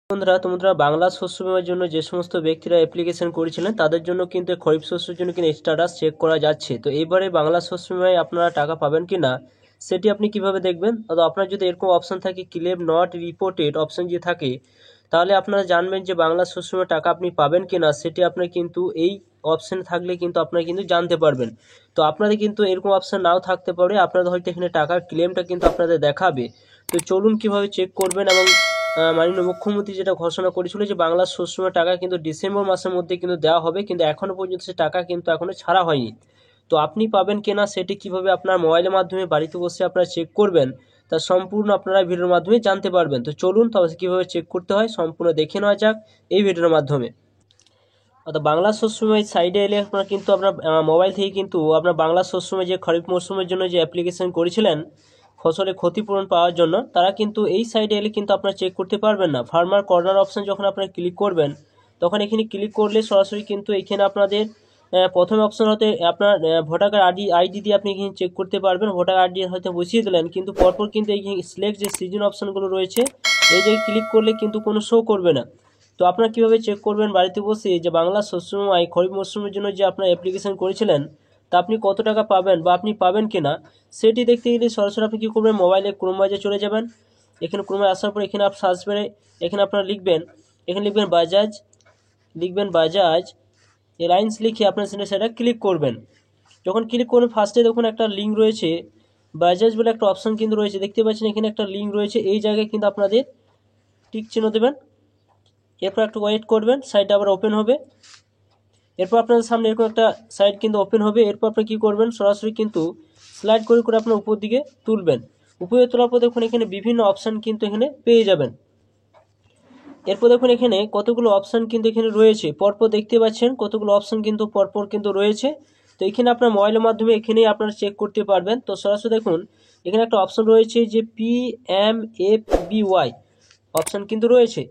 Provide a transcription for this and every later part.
বন্ধুরা, তোমরা বাংলা শস্য বীমার জন্য যে সমস্ত ব্যক্তিরা অ্যাপ্লিকেশন করেছিলেন তাদের জন্য কিন্তু খরিফ শস্যের জন্য কিন্তু স্ট্যাটাস চেক করা যাচ্ছে। তো এইবারে বাংলা শস্য বীমায় আপনারা টাকা পাবেন কি না সেটি আপনি কিভাবে দেখবেন? তো আপনার যদি এরকম অপশন থাকে ক্লেম নট রিপোর্টেড অপশন যে থাকে, তাহলে আপনারা জানবেন যে বাংলা শস্য বীমার টাকা আপনি পাবেন কি না সেটি আপনার কিন্তু এই অপশন থাকলে কিন্তু আপনারা কিন্তু জানতে পারবেন। তো আপনাদের কিন্তু এরকম অপশন নাও থাকতে পারে, আপনাদের হয়তো এখানে টাকার ক্লেমটা কিন্তু আপনাদের দেখাবে। তো চলুন কিভাবে চেক করবেন। এবং মাননীয় মুখ্যমন্ত্রী যেটা ঘোষণা করেছিল যে বাংলা শস্য বীমার টাকা কিন্তু ডিসেম্বর মাসের মধ্যে কিন্তু দেওয়া হবে, কিন্তু এখনো পর্যন্ত সে টাকা কিন্তু এখনো ছাড়া হয়নি। তো আপনি পাবেন কিনা সেটি কিভাবে আপনার মোবাইলের মাধ্যমে বাড়িতে বসে আপনারা চেক করবেন তা সম্পূর্ণ আপনারা ভিডিওর মাধ্যমে জানতে পারবেন। তো চলুন তবে কিভাবে চেক করতে হয় সম্পূর্ণ দেখে নেওয়া যাক এই ভিডিওর মাধ্যমে। অর্থাৎ বাংলা শস্য বীমার সাইডে এলে আপনারা কিন্তু আপনার মোবাইল থেকে কিন্তু আপনার বাংলা শস্য বীমা যে খরিফ মরশুমের জন্য যে অ্যাপ্লিকেশন করেছিলেন ফসলের ক্ষতিপূরণ পাওয়ার জন্য, তারা কিন্তু এই সাইডে এলে কিন্তু আপনারা চেক করতে পারবেন না। ফার্মার কর্নার অপশন যখন আপনারা ক্লিক করবেন তখন এখানে ক্লিক করলে সরাসরি কিন্তু এখানে আপনাদের প্রথম অপশন হতে আপনার ভোটার কার্ড আইডি দিয়ে আপনি এখানে চেক করতে পারবেন। ভোটার আইডি হয়তো বসিয়ে দিলেন, কিন্তু পরপর কিন্তু এই সিলেক্ট যে সিজন অপশনগুলো রয়েছে এই জায়গায় ক্লিক করলে কিন্তু কোনো শো করবে না। তো আপনারা কীভাবে চেক করবেন বাড়িতে বসে যে বাংলা শস্য বীমায় খরিফ মরশুমের জন্য যে আপনার অ্যাপ্লিকেশন করেছিলেন তা আপনি কত টাকা পাবেন বা আপনি পাবেন কিনা সেটি দেখতে গেলে সরাসরি আপনি কী করবেন, মোবাইলে ক্রোম ব্রাউজারে চলে যাবেন। এখানে ক্রোমে আসার পর এখানে সার্চ করে এখানে আপনারা লিখবেন বাজাজ এলায়েন্স লিখে আপনার সেটা ক্লিক করবেন। যখন ক্লিক করবেন ফার্স্টে দেখুন একটা লিঙ্ক রয়েছে, বাজাজ বলে একটা অপশান কিন্তু রয়েছে, দেখতে পাচ্ছেন এখানে একটা লিঙ্ক রয়েছে। এই জায়গায় কিন্তু আপনাদের টিক চিহ্ন দেবেন। এরপর একটু ওয়েট করবেন, সাইটটা আবার ওপেন হবে। এরপর আপনাদের সামনে এরকম একটা সাইট কিন্তু ওপেন হবে। এরপর আপনি কী করবেন, সরাসরি কিন্তু স্লাইড করে করে আপনার উপর দিকে তুলবেন। উপরে তোলার পর দেখুন এখানে বিভিন্ন অপশান কিন্তু এখানে পেয়ে যাবেন। এরপর দেখুন এখানে কতগুলো অপশান কিন্তু এখানে রয়েছে, পরপর দেখতে পাচ্ছেন কতগুলো অপশান কিন্তু পরপর কিন্তু রয়েছে। তো এখানে আপনার মোবাইলের মাধ্যমে এখানেই আপনারা চেক করতে পারবেন। তো সরাসরি দেখুন এখানে একটা অপশান রয়েছে যে PMFBY অপশান কিন্তু রয়েছে,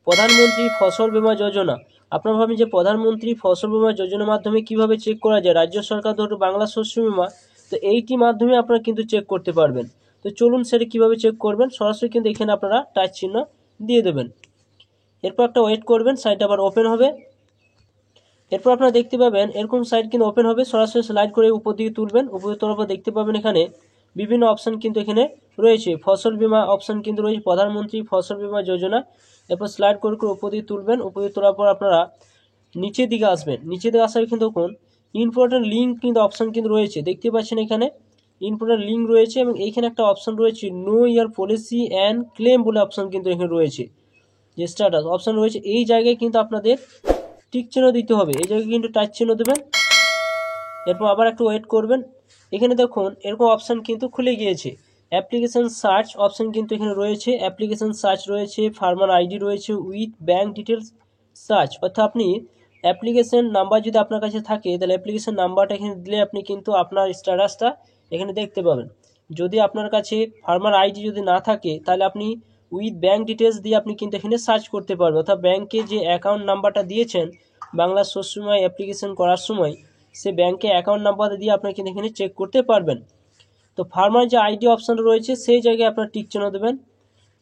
প্রধানমন্ত্রী ফসল বীমা যোজনা। আপনারা ভাবেন যে প্রধানমন্ত্রী ফসল বীমা যোজনার মাধ্যমে কিভাবে চেক করা যায় রাজ্য সরকার ধরুন বাংলা শস্য বীমা, তো এইটি মাধ্যমে আপনারা কিন্তু চেক করতে পারবেন। তো চলুন সেটা কিভাবে চেক করবেন, সরাসরি কিন্তু এখানে আপনারা টাচ চিহ্ন দিয়ে দেবেন। এরপর একটা ওয়েট করবেন, সাইটটা আবার ওপেন হবে। এরপর আপনারা দেখতে পাবেন এরকম সাইট কিন্তু ওপেন হবে, সরাসরি স্লাইড করে উপর দিকে তুলবেন। উপরে তোলার পর দেখতে পাবেন এখানে বিভিন্ন অপশান কিন্তু এখানে রয়েছে, ফসল বীমা অপশান কিন্তু রয়েছে, প্রধানমন্ত্রী ফসল বীমা যোজনা। এরপর স্লাইড করে করে উপর দিকে তুলবেন। উপরে তোলার পর আপনারা নিচের দিকে আসবেন। নিচের দিকে আসার কিন্তু দেখুন ইম্পর্টেন্ট লিঙ্ক কিন্তু অপশান কিন্তু রয়েছে, দেখতে পাচ্ছেন এখানে ইম্পর্টেন্ট লিঙ্ক রয়েছে। এবং এইখানে একটা অপশান রয়েছে no year policy and claim বলে অপশান কিন্তু এখানে রয়েছে, যে স্ট্যাটাস অপশান রয়েছে। এই জায়গায় কিন্তু আপনাদের টিক চিহ্ন দিতে হবে, এই জায়গায় কিন্তু টাচ চিহ্ন দেবেন। এরপর আবার একটু ওয়েট করবেন। এখানে দেখুন এরকম অপশান কিন্তু খুলে গিয়েছে, অ্যাপ্লিকেশন সার্চ অপশান কিন্তু এখানে রয়েছে, অ্যাপ্লিকেশন সার্চ রয়েছে, ফার্মার আইডি রয়েছে উইথ ব্যাঙ্ক ডিটেলস সার্চ। অর্থাৎ আপনি অ্যাপ্লিকেশন নাম্বার যদি আপনার কাছে থাকে তাহলে অ্যাপ্লিকেশন নাম্বারটা এখানে দিলে আপনি কিন্তু আপনার স্ট্যাটাসটা এখানে দেখতে পাবেন। যদি আপনার কাছে ফার্মার আইডি যদি না থাকে তাহলে আপনি উইথ ব্যাঙ্ক ডিটেলস দিয়ে আপনি কিন্তু এখানে সার্চ করতে পারবেন। অর্থাৎ ব্যাঙ্কে যে অ্যাকাউন্ট নাম্বারটা দিয়েছেন বাংলা শস্য বীমা অ্যাপ্লিকেশন করার সময় সে ব্যাঙ্কে অ্যাকাউন্ট নাম্বার দিয়ে আপনারা কিন্তু এখানে চেক করতে পারবেন। তো ফার্মার যে আইডি অপশান রয়েছে সেই জায়গায় আপনারা টিক চিহ্ন দেবেন।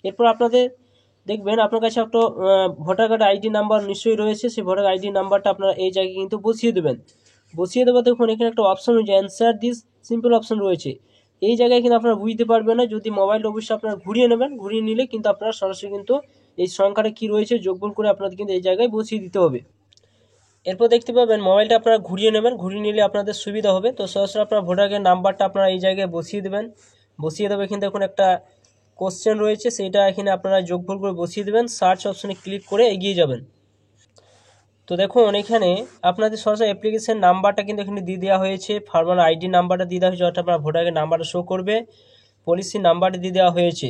এরপর আপনাদের দেখবেন আপনার কাছে একটা ভোটার কার্ড আইডি নাম্বার নিশ্চয়ই রয়েছে, সেই ভোটার আইডি নাম্বারটা আপনারা এই জায়গায় কিন্তু বসিয়ে দেবেন। বসিয়ে দেওয়া দেখুন এখানে একটা অপশান রয়েছে অ্যান্সার দিস সিম্পল অপশান রয়েছে, এই জায়গায় কিন্তু আপনারা বুঝতে পারবেন না। যদি মোবাইল অবশ্যই আপনারা ঘুরিয়ে নেবেন, ঘুরিয়ে নিলে কিন্তু আপনারা সরাসরি কিন্তু এই সংখ্যাটা কী রয়েছে যোগফল করে আপনাদের কিন্তু এই জায়গায় বসিয়ে দিতে হবে। এরপর দেখতে পাবেন মোবাইলটা আপনারা ঘুরিয়ে নেবেন, ঘুরিয়ে নিলে আপনাদের সুবিধা হবে। তো সরাসরি আপনার ভোটারের নাম্বারটা আপনারা এই জায়গায় বসিয়ে দেবেন। বসিয়ে দেবে এখানে দেখুন একটা কোশ্চেন রয়েছে, সেইটা এখানে আপনারা যোগফল করে বসিয়ে দেবেন। সার্চ অপশানে ক্লিক করে এগিয়ে যাবেন। তো দেখুন এখানে আপনাদের সরাসরি অ্যাপ্লিকেশন নাম্বারটা কিন্তু এখানে দিয়ে দেওয়া হয়েছে, ফার্মার আইডি নাম্বারটা দিয়ে দেওয়া হয়েছে, অর্থাৎ আপনার ভোটারের নাম্বারটা শো করবে, পলিসি নাম্বারটা দিয়ে দেওয়া হয়েছে।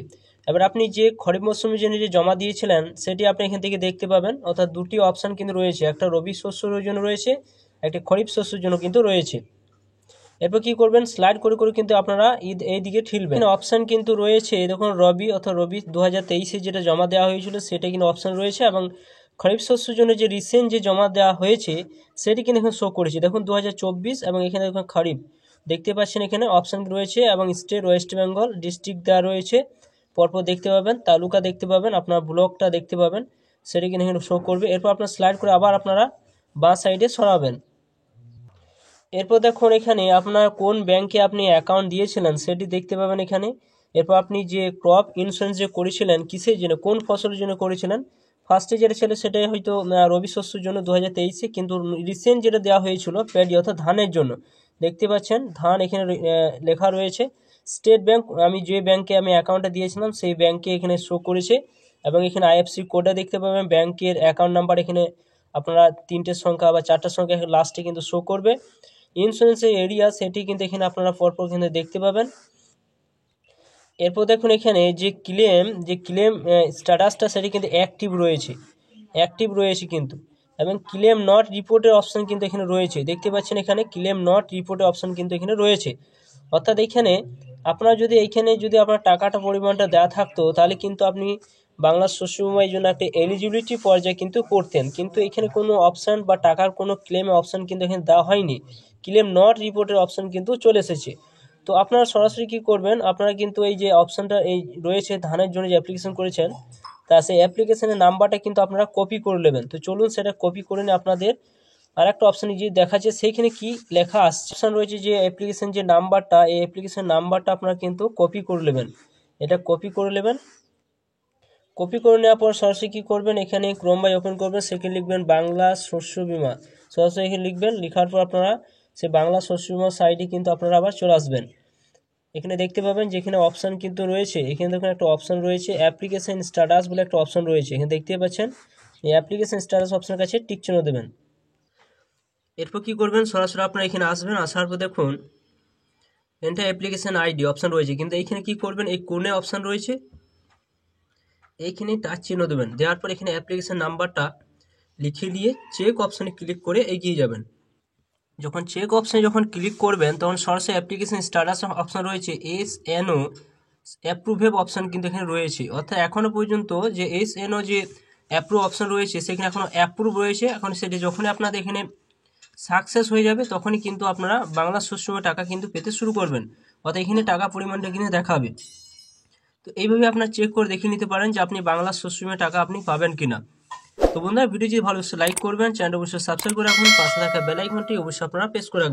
এবার আপনি যে খরিফ মরশুমের জন্য যে জমা দিয়েছিলেন সেটি আপনি এখান থেকে দেখতে পাবেন। অর্থাৎ দুটি অপশান কিন্তু রয়েছে, একটা রবি শস্যের জন্য রয়েছে, একটা খরিফ শস্যের জন্য কিন্তু রয়েছে। এরপর কী করবেন, স্লাইড করে করে কিন্তু আপনারা এইদিকে ঠেলবেন। অপশান কিন্তু রয়েছে দেখুন রবি অর্থাৎ রবি 2023-এ যেটা জমা দেওয়া হয়েছিল সেটা কিন্তু অপশান রয়েছে, এবং খরিফ শস্যের জন্য যে রিসেন্ট যে জমা দেওয়া হয়েছে সেটি কিন্তু এখানে শো করেছে দেখুন 2024, এবং এখানে দেখুন খরিফ দেখতে পাচ্ছেন এখানে অপশান রয়েছে, এবং স্টেট ওয়েস্ট বেঙ্গল, ডিস্ট্রিক্ট দেওয়া রয়েছে, পরপর দেখতে পাবেন, তালুকা দেখতে পাবেন, আপনার ব্লকটা দেখতে পাবেন। সেটা কিন্তু এখানে শো করবে। এরপর আপনার স্লাইড করে আবার আপনারা বাঁ সাইডে সরাবেন। এরপর দেখুন এখানে আপনার কোন ব্যাংকে আপনি অ্যাকাউন্ট দিয়েছিলেন সেটি দেখতে পাবেন এখানে। এরপর আপনি যে ক্রপ ইন্স্যুরেন্স যে করেছিলেন কিসের জন্য, কোন ফসলের জন্য করেছিলেন, ফার্স্টে যেটা ছিল সেটাই হয়তো রবি শস্যের জন্য 2023-এ, কিন্তু রিসেন্ট যেটা দেওয়া হয়েছিল প্যাডি অর্থাৎ ধানের জন্য, দেখতে পাচ্ছেন ধান এখানে লেখা রয়েছে। স্টেট ব্যাংক, আমি যে ব্যাংকে আমি অ্যাকাউন্টটা দিয়েছিলাম সেই ব্যাংকে এখানে শো করেছে, এবং এখানে আইএফসি কোডটা দেখতে পাবেন, ব্যাংকের অ্যাকাউন্ট নাম্বার এখানে আপনারা 3টে সংখ্যা বা 4টা সংখ্যা লাস্টে কিন্তু শো করবে। ইন্স্যুরেন্সের এরিয়া সেটি কিন্তু এখানে আপনারা পরপর কিন্তু দেখতে পাবেন। এরপর দেখুন এখানে যে ক্লেম স্ট্যাটাসটা সেটি কিন্তু অ্যাক্টিভ রয়েছে কিন্তু, এবং ক্লেম নট রিপোর্টের অপশান কিন্তু এখানে রয়েছে, দেখতে পাচ্ছেন এখানে ক্লেম নট রিপোর্টের অপশান কিন্তু এখানে রয়েছে। অর্থাৎ এখানে আপনার যদি আপনার টাকাটা পরিমাণটা দেওয়া থাকতো তাহলে কিন্তু আপনি বাংলা শস্য বিমার জন্য একটা এলিজিবিলিটি পর্যায়ে কিন্তু করতেন, কিন্তু এখানে কোনো অপশান বা টাকার কোনো ক্লেমের অপশান কিন্তু এখানে দেওয়া হয়নি, ক্লেম নট রিপোর্টের অপশান কিন্তু চলে এসেছে। তো আপনারা সরাসরি কী করবেন, আপনারা কিন্তু এই যে অপশানটা এই রয়েছে ধানের জন্য যে অ্যাপ্লিকেশন করেছেন, তা সেই অ্যাপ্লিকেশনের নাম্বারটা কিন্তু আপনারা কপি করে নেবেন। তো চলুন সেটা কপি করে নিয়ে আপনাদের আর একটা অপশানে যে দেখাচ্ছে সেইখানে কি লেখা আসছে, অপশান রয়েছে যে অ্যাপ্লিকেশন যে নাম্বারটা, এই অ্যাপ্লিকেশন নাম্বারটা আপনারা কিন্তু কপি করে নেবেন। এটা কপি করে নেবেন। কপি করে নেওয়ার পর সরাসরি কী করবেন, এখানে ক্রোম বাই ওপেন করবেন, সেখানে লিখবেন বাংলা শস্য বিমা, সরাসরি এখানে লিখবেন। লেখার পর আপনারা সেই বাংলা শস্য বিমা সাইটে কিন্তু আপনারা আবার চলে আসবেন। এখানে দেখতে পাবেন যেখানে অপশান কিন্তু রয়েছে, এখানে দেখুন একটা অপশান রয়েছে অ্যাপ্লিকেশন স্ট্যাটাস বলে একটা অপশান রয়েছে, এখানে দেখতে পাচ্ছেন এই অ্যাপ্লিকেশন স্ট্যাটাস অপশানের কাছে টিক চিহ্ন দেবেন। এরপর কী করবেন, সরাসরি আপনারা এখানে আসবেন, আসার পর দেখুন এন্টার অ্যাপ্লিকেশন আইডি অপশান রয়েছে, কিন্তু এইখানে কী করবেন, এই কোণে অপশান রয়েছে এইখানে টাচ চিহ্ন দেবেন, দেওয়ার পর এখানে অ্যাপ্লিকেশন নাম্বারটা লিখে দিয়ে চেক অপশানে ক্লিক করে এগিয়ে যাবেন। যখন চেক অপশানে ক্লিক করবেন তখন সরাসরি অ্যাপ্লিকেশন স্ট্যাটাস অপশান রয়েছে SNO অ্যাপ্রুভেব অপশান কিন্তু এখানে রয়েছে, অর্থাৎ এখনও পর্যন্ত যে SNO যে অ্যাপ্রুভ অপশান রয়েছে সেখানে এখনও অ্যাপ্রুভ রয়েছে। এখন সেটি যখনই আপনাদের এখানে সাকসেস হয়ে যাবে তখনই কিন্তু আপনারা বাংলা শস্য বিমার টাকা কিন্তু পেতে শুরু করবেন, অর্থাৎ এখানে টাকা পরিমাণটা কিন্তু দেখাবে। তো এইভাবে আপনারা চেক করে দেখে নিতে পারেন যে আপনি বাংলা শস্য বিমার টাকা আপনি পাবেন কিনা। তো বন্ধুরা ভিডিও যদি ভালো লাইক করবেন, চ্যানেল অবশ্যই সাবস্ক্রাইব করে রাখুন, পাশে থাকা বেল আইকনটি অবশ্যই আপনারা প্রেস করে রাখবেন।